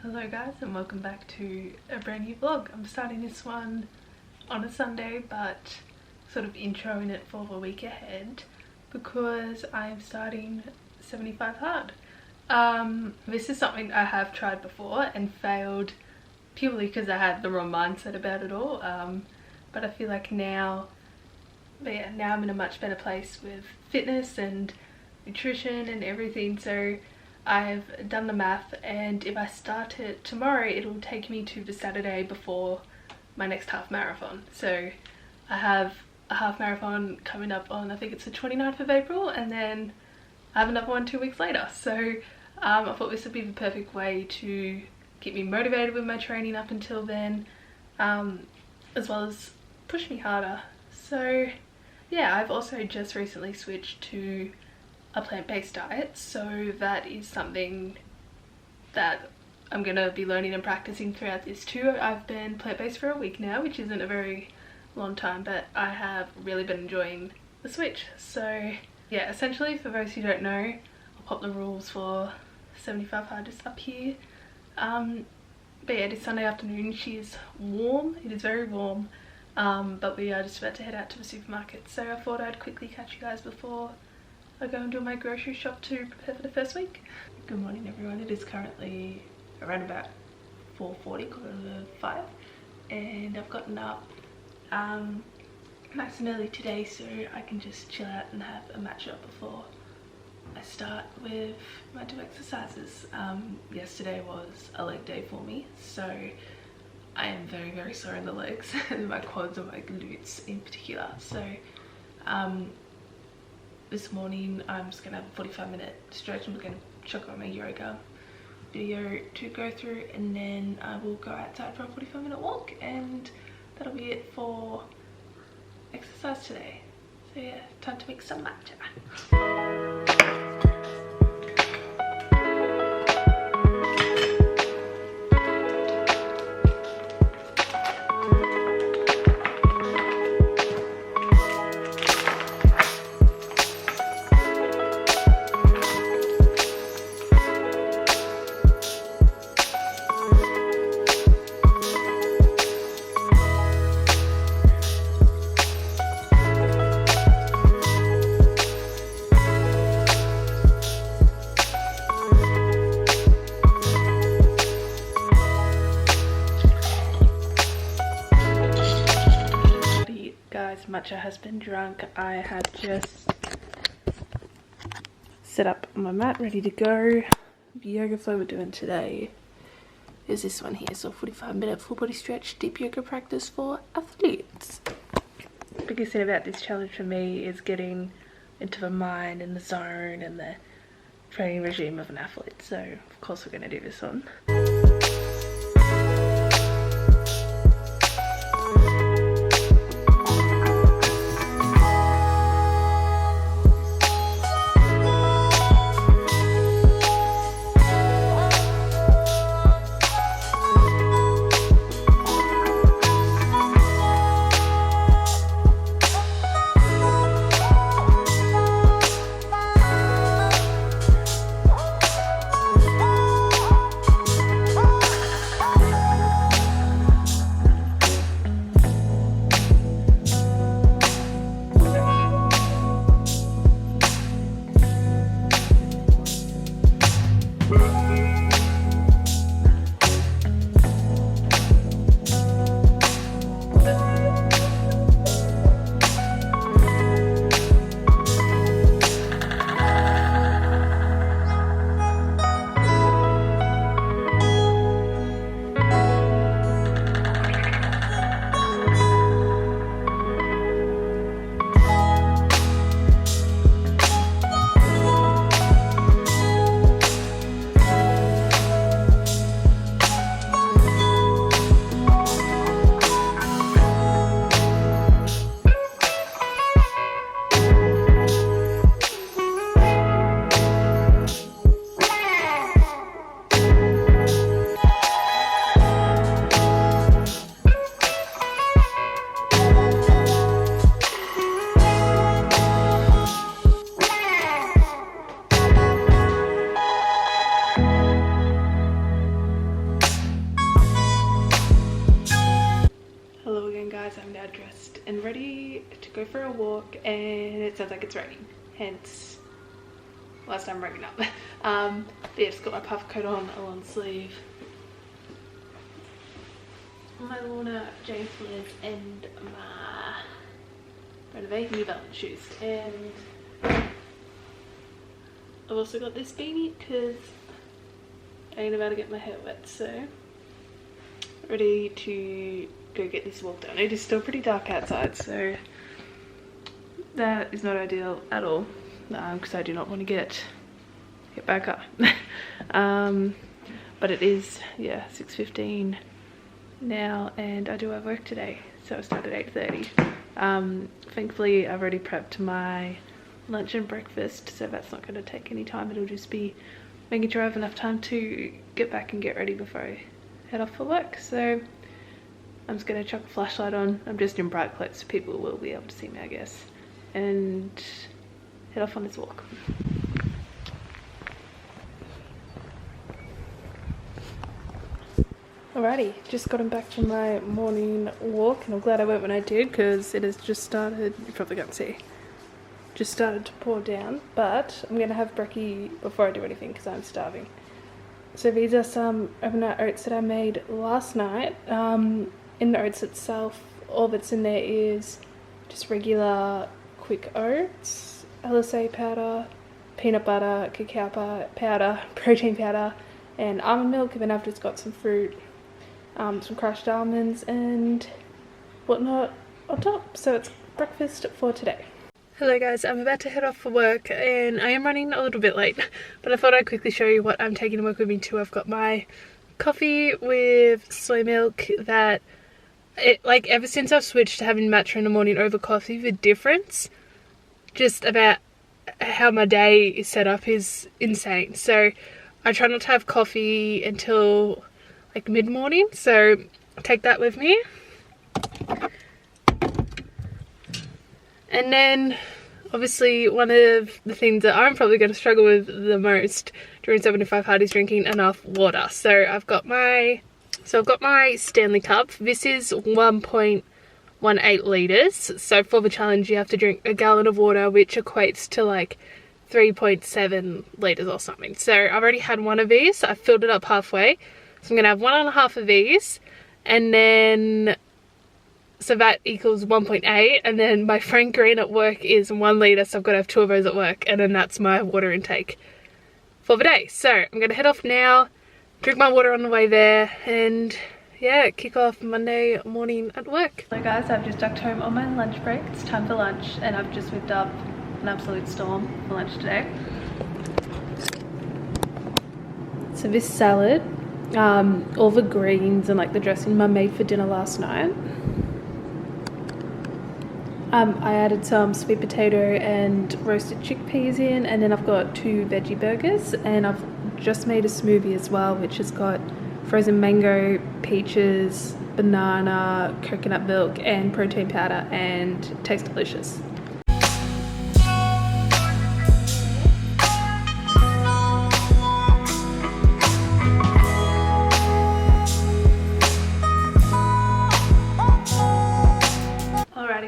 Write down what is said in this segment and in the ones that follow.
Hello guys, and welcome back to a brand new vlog. I'm starting this one on a Sunday, but sort of introing it for the week ahead because I am starting 75 hard. This is something I have tried before and failed purely because I had the wrong mindset about it all. But I feel like now I'm in a much better place with fitness and nutrition and everything. So I've done the math, and if I start it tomorrow, it'll take me to the Saturday before my next half marathon. So I have a half marathon coming up on, I think it's the 29th of April, and then I have another one 2 weeks later. So I thought this would be the perfect way to keep me motivated with my training up until then, as well as push me harder. So yeah, I've also just recently switched to a plant-based diet, so that is something that I'm gonna be learning and practicing throughout this too. I've been plant-based for a week now, which isn't a very long time, but I have really been enjoying the switch. So yeah, essentially, for those who don't know, I'll pop the rules for 75 hard just up here. But yeah, this Sunday afternoon, she's warm, it is very warm, but we are just about to head out to the supermarket, so I thought I'd quickly catch you guys before I go and do my grocery shop to prepare for the first week. Good morning everyone, it is currently around about 4:40, quarter to 5, and I've gotten up nice and early today so I can just chill out and have a match up before I start with my 2 exercises. Yesterday was a leg day for me, so I am very sore in the legs and my quads and my glutes in particular. So this morning I'm just gonna have a 45-minute stretch. I'm gonna chuck on my yoga video to go through, and then I will go outside for a 45-minute walk, and that'll be it for exercise today. So yeah, time to make some matcha. Matcha has been drunk. I have just set up my mat ready to go. The yoga flow we're doing today is this one here, so 45-minute full body stretch deep yoga practice for athletes. The biggest thing about this challenge for me is getting into the mind and the zone and the training regime of an athlete, so of course we're going to do this one. and ready to go for a walk, and it sounds like it's raining, hence last time raining up. But yeah, just got my puff coat on, a long sleeve, my Lorna Jane flares, and my Renovate New Balance shoes. And I've also got this beanie because I ain't about to get my hair wet, so ready to go get this walk done. It is still pretty dark outside, so that is not ideal at all, because I do not want to get back up. But it is, yeah, 6:15 now, and I do have work today, so I start at 8:30. Thankfully I've already prepped my lunch and breakfast, so that's not going to take any time. It'll just be making sure I have enough time to get back and get ready before I head off for work. So I'm just going to chuck a flashlight on. I'm just in bright clothes so people will be able to see me, I guess, and head off on this walk. Alrighty, just gotten back from my morning walk, and I'm glad I went when I did because it has just started, you probably can't see, just started to pour down, but I'm going to have brekkie before I do anything because I'm starving. So these are some overnight oats that I made last night. In the oats itself, all that's in there is just regular quick oats, LSA powder, peanut butter, cacao powder, protein powder, and almond milk, and then I've just got some fruit, some crushed almonds and whatnot on top. So it's breakfast for today. Hello guys, I'm about to head off for work and I am running a little bit late, but I thought I'd quickly show you what I'm taking to work with me too. I've got my coffee with soy milk that, like, ever since I've switched to having matcha in the morning over coffee, the difference just about how my day is set up is insane. So I try not to have coffee until like mid-morning, so take that with me. And then obviously one of the things that I'm probably going to struggle with the most during 75 Hard is drinking enough water. So I've got my Stanley Cup. This is 1.18 litres. So for the challenge you have to drink a gallon of water, which equates to like 3.7 litres or something. So I've already had one of these. I filled it up halfway. So I'm going to have 1.5 of these, and then so that equals 1.8, and then my Frank Green at work is 1 litre, so I've got to have 2 of those at work, and then that's my water intake for the day. So I'm going to head off now, drink my water on the way there, and yeah, kick off Monday morning at work. Hello guys, I've just ducked home on my lunch break. It's time for lunch, and I've just whipped up an absolute storm for lunch today. So this salad, all the greens and like the dressing Mum made for dinner last night. I added some sweet potato and roasted chickpeas in, and then I've got 2 veggie burgers, and I've just made a smoothie as well, which has got frozen mango, peaches, banana, coconut milk and protein powder, and it tastes delicious.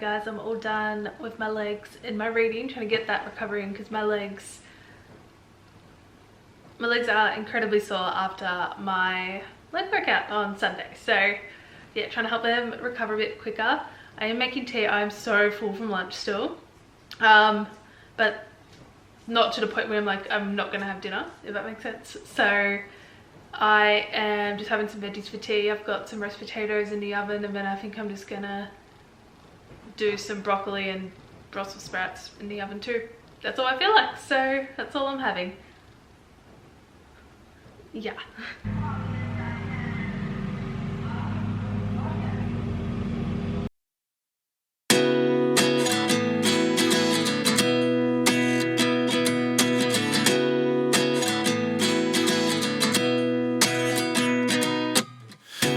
Guys, I'm all done with my legs and my reading, trying to get that recovering because my legs are incredibly sore after my leg workout on Sunday. So yeah, trying to help them recover a bit quicker. I am making tea. I'm so full from lunch still, but not to the point where I'm like, I'm not gonna have dinner, if that makes sense. So I am just having some veggies for tea. I've got some roast potatoes in the oven, and then I think I'm just gonna do some broccoli and Brussels sprouts in the oven too. That's all I feel like, so that's all I'm having. Yeah.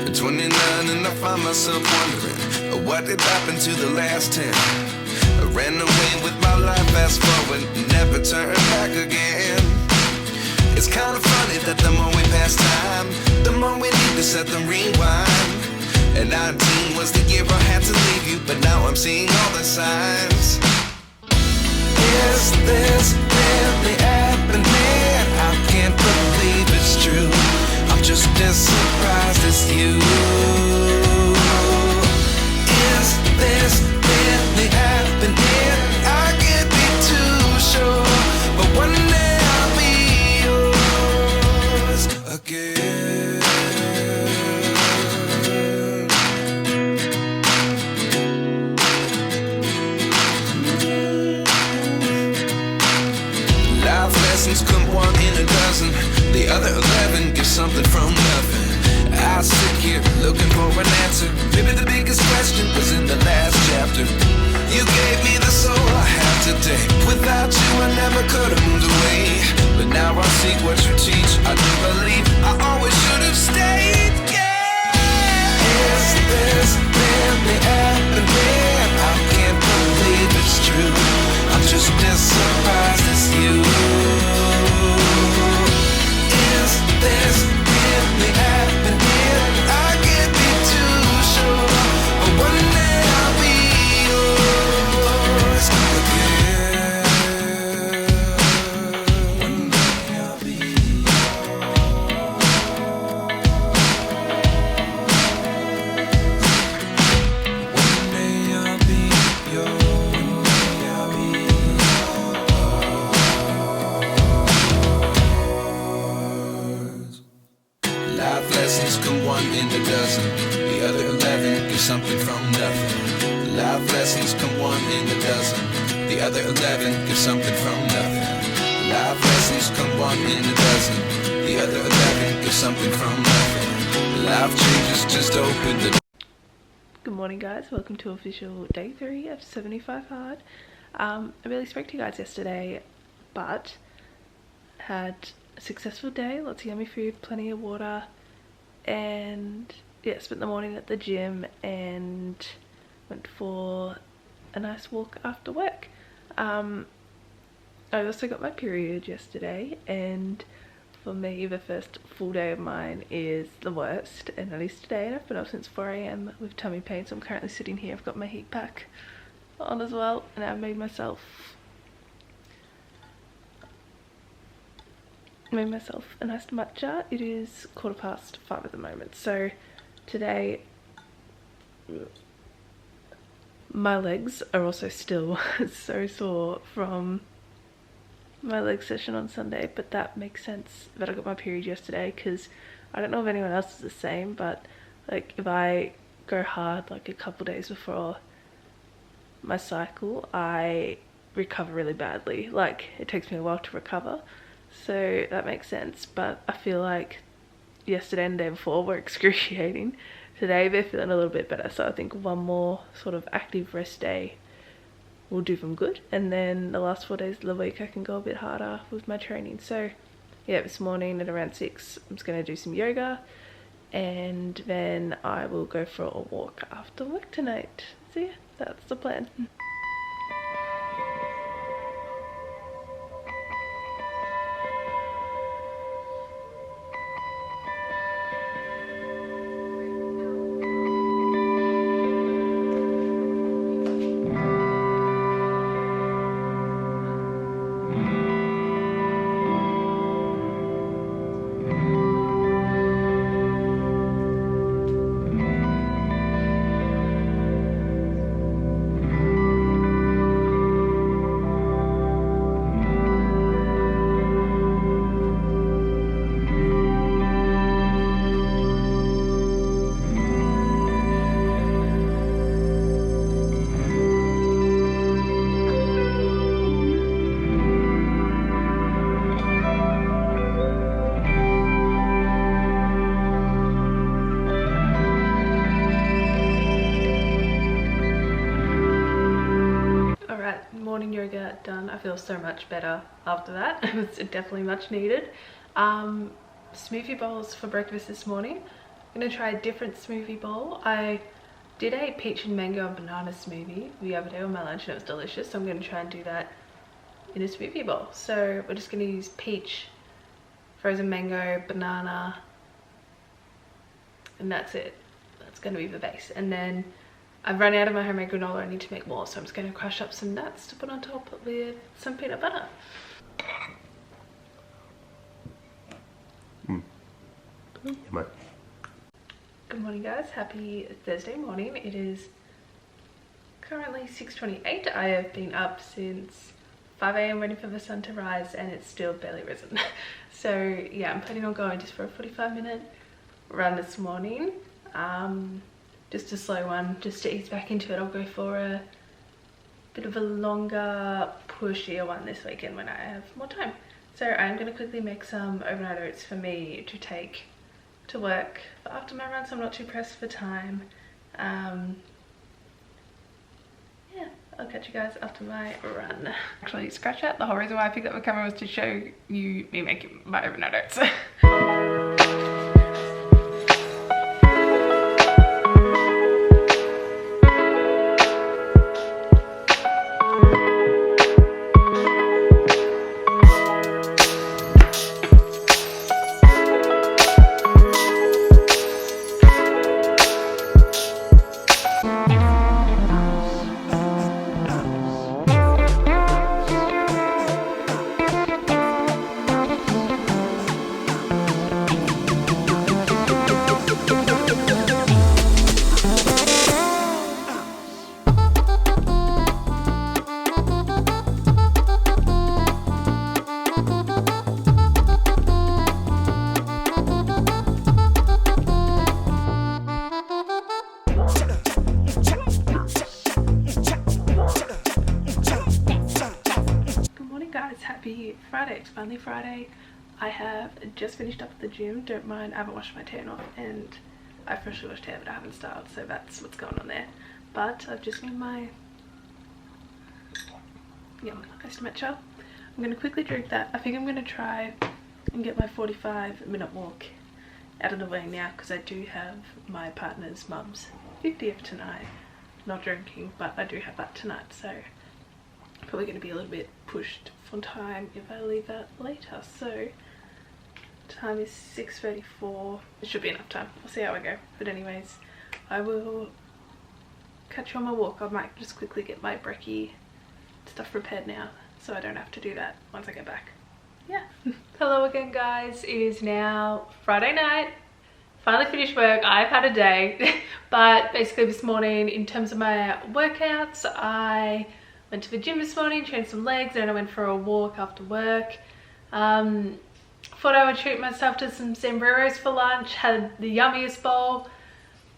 At 29 and I find myself wondering what did happen to the last 10. I ran away with my life, fast forward, never turn back again. It's kind of funny that the more we pass time, the more we need to set the rewind And 19 was the year I had to leave you, but now I'm seeing all the signs. Is this really happening? I can't believe it's true. I'm just as surprised as you. Is this really happening? I can't be too sure, but one day I'll be yours again. Life lessons come one in a dozen. The other 11 get something from nothing. I sit here looking for an answer. Maybe the biggest question was in the last chapter. You gave me the soul I have today. Without you I never could have moved away. But now I see what you teach. I do believe I always should have stayed. Yeah. Is this really happening? I can't believe it's true. I'm just as surprised as you. Is this really happening? I can't be too sure, but one day I'll be yours again. One day I'll be yours. One day I'll be yours. One day I'll be yours. Life lessons come one in a dozen. The other 11 get something from nothing. Life lessons come one in a dozen. The other 11 get something from nothing. Life lessons come one in a dozen. The other 11 get something from nothing. Life changes just open the. Good morning guys, welcome to official day 3 of 75 Hard. I really spoke to you guys yesterday, but had a successful day, lots of yummy food, plenty of water, and yeah, spent the morning at the gym and went for a nice walk after work. I also got my period yesterday, and for me the first full day of mine is the worst, and at least today, and I've been up since 4 AM with tummy pain, so I'm currently sitting here. I've got my heat pack on as well, and I've made myself a nice matcha. It is 5:15 at the moment, so today my legs are also still so sore from my leg session on Sunday, but that makes sense that I got my period yesterday, because I don't know if anyone else is the same, but like if I go hard like a couple days before my cycle, I recover really badly. Like it takes me a while to recover, so that makes sense. But I feel like yesterday and the day before were excruciating. Today they're feeling a little bit better, so I think one more sort of active rest day will do them good, and then the last 4 days of the week I can go a bit harder with my training. So yeah, this morning at around 6 I'm just going to do some yoga, and then I will go for a walk after work tonight. So yeah, that's the plan. Morning yoga done. I feel so much better after that. It was definitely much needed. Smoothie bowls for breakfast this morning. I'm gonna try a different smoothie bowl. I did a peach and mango and banana smoothie the other day on my lunch and it was delicious, so I'm gonna try and do that in a smoothie bowl. So we're just gonna use peach, frozen mango, banana, and that's it. That's going to be the base. And then I've run out of my homemade granola. I need to make more, so I'm just going to crush up some nuts to put on top with some peanut butter. Good morning, guys. Happy Thursday morning. It is currently 6:28. I have been up since 5 a.m. waiting for the sun to rise, and it's still barely risen. So yeah, I'm planning on going just for a 45-minute run this morning. Just a slow one, just to ease back into it. I'll go for a bit of a longer, pushier one this weekend when I have more time. So I'm going to quickly make some overnight oats for me to take to work for after my run, so I'm not too pressed for time. Yeah, I'll catch you guys after my run. Actually, scratch out, the whole reason why I picked up the camera was to show you me making my overnight oats. Happy Friday. It's finally Friday. I have just finished up at the gym. Don't mind, I haven't washed my tan off, and I freshly washed hair but I haven't styled, so that's what's going on there. But I've just made my iced matcha. I'm going to quickly drink that. I think I'm going to try and get my 45-minute walk out of the way now, because I do have my partner's mum's 50th tonight. Not drinking, but I do have that tonight, so probably going to be a little bit pushed for time if I leave that later. So time is 6:34. It should be enough time. We'll see how I go. But anyways, I will catch you on my walk. I might just quickly get my brekkie stuff prepared now, so I don't have to do that once I get back. Yeah. Hello again, guys. It is now Friday night. Finally finished work. I've had a day. But basically this morning, in terms of my workouts, I went to the gym this morning, trained some legs, and I went for a walk after work. Thought I would treat myself to some sombreros for lunch, had the yummiest bowl,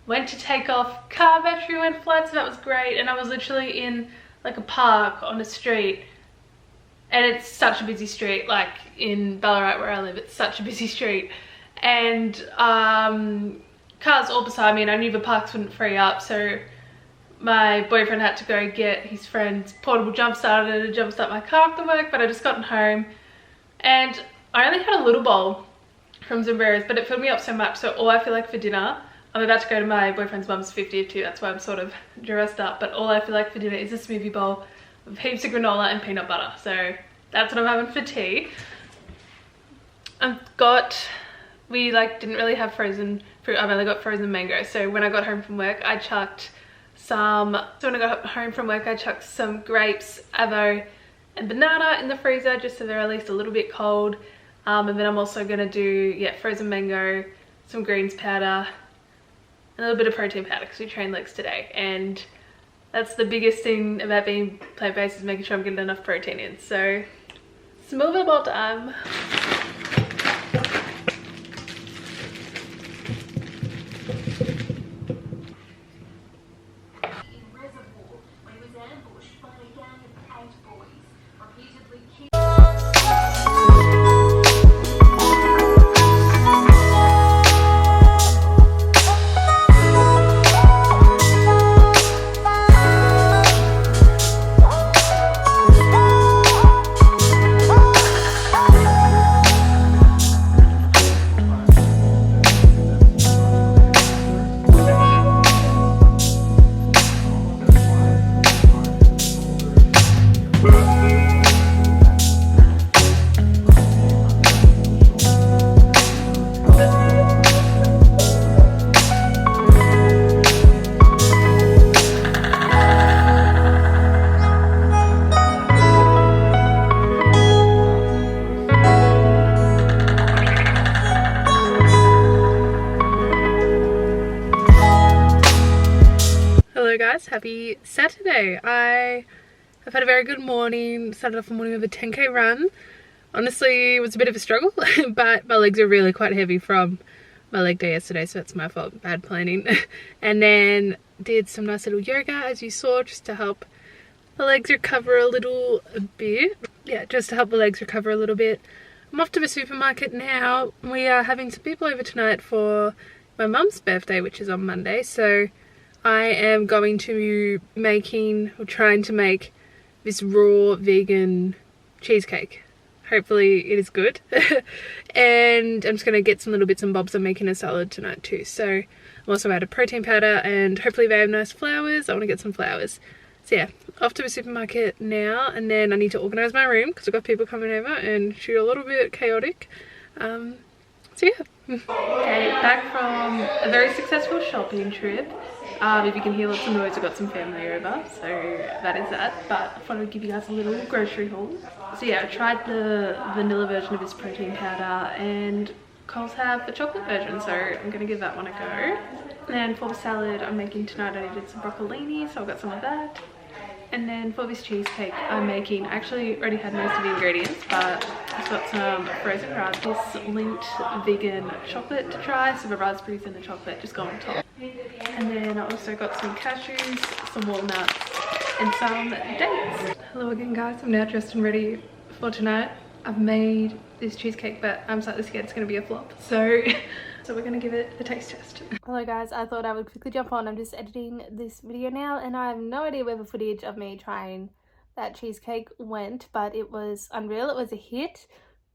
went to take off, car battery went flat, so that was great. And I was literally in like a park on a street, and it's such a busy street, like in Ballarat where I live, it's such a busy street. And cars all beside me, and I knew the parks wouldn't free up, so my boyfriend had to go get his friend's portable jump starter to jumpstart my car after work. But I just gotten home and I only had a little bowl from Zambreros, but it filled me up so much. So all I feel like for dinner, I'm about to go to my boyfriend's mum's 50th too, that's why I'm sort of dressed up, but all I feel like for dinner is a smoothie bowl with heaps of granola and peanut butter. So that's what I'm having for tea. We didn't really have frozen fruit. I've only got frozen mango. So when I got home from work, I chucked some grapes, avo and banana in the freezer just so they're at least a little bit cold. And then I'm also going to do frozen mango, some greens powder, and a little bit of protein powder because we trained legs today. And that's the biggest thing about being plant-based, is making sure I'm getting enough protein in. So smoothie bowl time. guys, happy Saturday. I have had a very good morning. Started off the morning with a 10k run. Honestly, it was a bit of a struggle, but my legs are really quite heavy from my leg day yesterday, so that's my fault, bad planning. And then did some nice little yoga, as you saw, just to help my legs recover a little bit. Yeah, just to help the legs recover a little bit. I'm off to the supermarket now. We are having some people over tonight for my mum's birthday, which is on Monday, so I am going to trying to make this raw vegan cheesecake. Hopefully it is good. And I'm just going to get some little bits and bobs. I'm making a salad tonight too, so I'm also out of protein powder, and hopefully they have nice flowers. I want to get some flowers. So yeah, off to the supermarket now, and then I need to organise my room because I've got people coming over and she's a little bit chaotic. So yeah. Okay, back from a very successful shopping trip. If you can hear lots of noise, I've got some family over, so that is that. But I thought I'd give you guys a little grocery haul. So yeah, I tried the vanilla version of this protein powder, and Coles have the chocolate version, so I'm going to give that one a go. And for the salad I'm making tonight, I needed some broccolini, so I've got some of that. And then for this cheesecake I'm making, I actually already had most of the ingredients, but I've got some frozen raspberries, Lindt vegan chocolate to try, so the raspberries and the chocolate just go on top. And then I also got some cashews, some walnuts, and some dates. Hello again guys, I'm now dressed and ready for tonight. I've made this cheesecake, but I'm slightly scared it's going to be a flop, so we're going to give it a taste test. Hello guys, I thought I would quickly jump on. I'm just editing this video now, and I have no idea where the footage of me trying that cheesecake went, but it was unreal. It was a hit.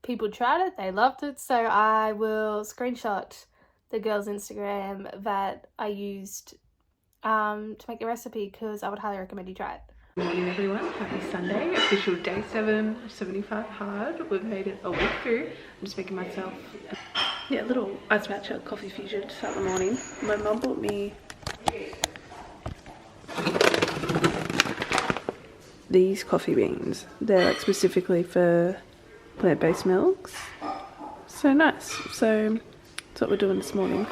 People tried it, they loved it, so I will screenshot the girl's Instagram that I used to make the recipe, because I would highly recommend you try it. Good morning everyone, happy Sunday, official day 7 of 75 hard. We've made it a week through. I'm just making myself a little ice matcha coffee fusion to start the morning. My mum bought me these coffee beans. They're like specifically for plant-based milks. So nice. So that's what we're doing this morning.